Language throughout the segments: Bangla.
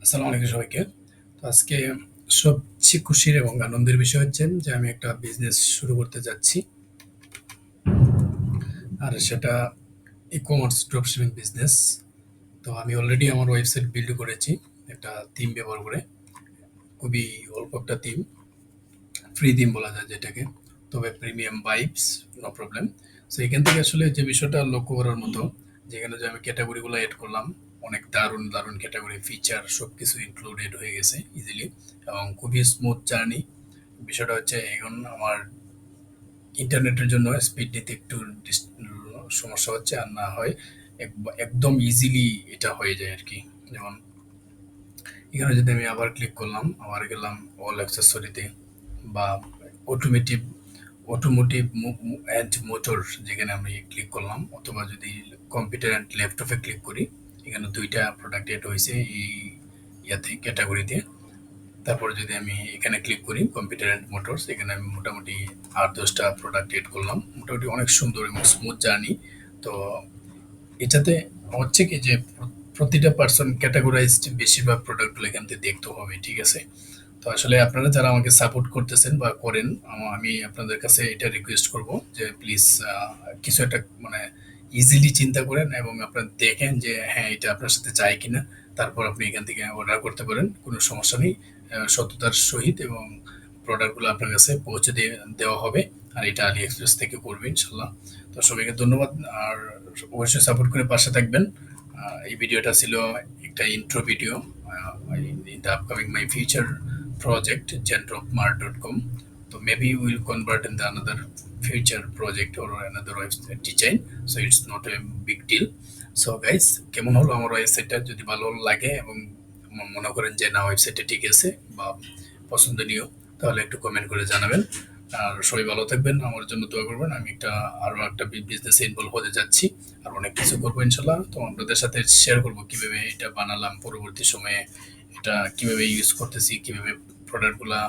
আসসালামু আলাইকুম সবাইকে। তো আজকে সবচেয়ে খুশির এবং আনন্দের বিষয় হচ্ছে যে আমি একটা বিজনেস শুরু করতে যাচ্ছি। আর সেটা ই-কমার্স ড্রপশিপিং বিজনেস। তো আমি অলরেডি আমার ওয়েবসাইট বিল্ড করেছি একটা থিম ব্যবহার করে। খুবই অল্প একটা থিম, ফ্রি থিম বলা যায় যেটাকে। তবে premium vibes, no problem. So এখান থেকে আসলে যে বিষয়টা লক্ষ্য করার মতো, যেখানে যে আমি ক্যাটাগরিগুলো এড করলাম, অনেক দারুণ দারুণ ক্যাটাগরি ফিচার সবকিছু ইনক্লুডেড হয়ে গেছে ইজিলি এবং খুবই স্মুথ জার্নি। বিষয়টা হচ্ছে এখন আমার ইন্টারনেটের জন্য স্পিড নিতে একটু সমস্যা হচ্ছে, আর না হয় একদম ইজিলি এটা হয়ে যায় আর কি। যেমন এখানে যদি আমি আবার ক্লিক করলাম, আবার গেলাম অল অ্যাক্সেসরিতে বা অটোমেটিভ অটোমোটিভ অ্যান্ড মোটর, যেখানে আমি ক্লিক করলাম, অথবা যদি কম্পিউটার অ্যান্ড ল্যাপটপে ক্লিক করি, এখানে দুইটা প্রোডাক্ট এড হয়েছে এই ইয়াতে ক্যাটাগরিতে। তারপরে যদি আমি এখানে ক্লিক করি কম্পিউটার অ্যান্ড মোটরস, এখানে আমি মোটামুটি ৮-১০টা প্রোডাক্ট এড করলাম। মোটামুটি অনেক সুন্দর এবং স্মুথ জার্নি। তো এটাতে হচ্ছে কি যে প্রতিটা পার্সন ক্যাটাগরাইজড বেশিরভাগ প্রোডাক্টগুলো এখান থেকে দেখতে হবে, ঠিক আছে? তো আসলে আপনারা যারা আমাকে সাপোর্ট করতেছেন বা করেন, আমি আপনাদের কাছে এটা রিকোয়েস্ট করব যে প্লিজ কিছু একটা মানে ইজিলি চিন্তা করেন এবং আপনারা দেখেন যে হ্যাঁ এটা আপনার সাথে যায় কিনা। তারপর আপনি এখান থেকে অর্ডার করতে পারেন, কোনো সমস্যা নেই। সততার সহিত এবং প্রোডাক্টগুলো আপনার কাছে পৌঁছে দেওয়া হবে। আর এটা আলি এক্সপ্রেস থেকে করবে ইনশাল্লাহ। তো সবাইকে ধন্যবাদ। আর অবশ্যই সাপোর্ট করে পাশে থাকবেন। এই ভিডিওটা ছিল একটা intro video in the upcoming my future project gentropmart.com. So maybe we'll convert in the another future project or another website design. So it's not a big deal. So guys, কেমন হলো আমার ওয়েবসাইটটা? যদি ভালো লাগে এবং মনে করেন যে না ওয়েবসাইটটা ঠিক আছে বা পছন্দনীয়, তাহলে একটু কমেন্ট করে জানাবেন। আর সবাই ভালো থাকবেন, আমার জন্য দোয়া করবেন। আমি আরো একটা বিজনেসে ইনভলভ হতে যাচ্ছি, আর অনেক কিছু করবো ইনশাল্লাহ। তো আপনাদের সাথে শেয়ার করবো কিভাবে এটা বানালাম, পরবর্তী সময়ে এটা কিভাবে ইউজ করতেছি, কিভাবে প্রোডাক্টগুলা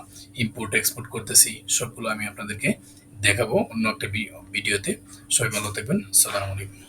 ইম্পোর্ট এক্সপোর্ট করতেছি, সবগুলো আমি আপনাদেরকে দেখাবো অন্য একটা ভিডিওতে। সবাই ভালো থাকবেন। আসসালামু আলাইকুম।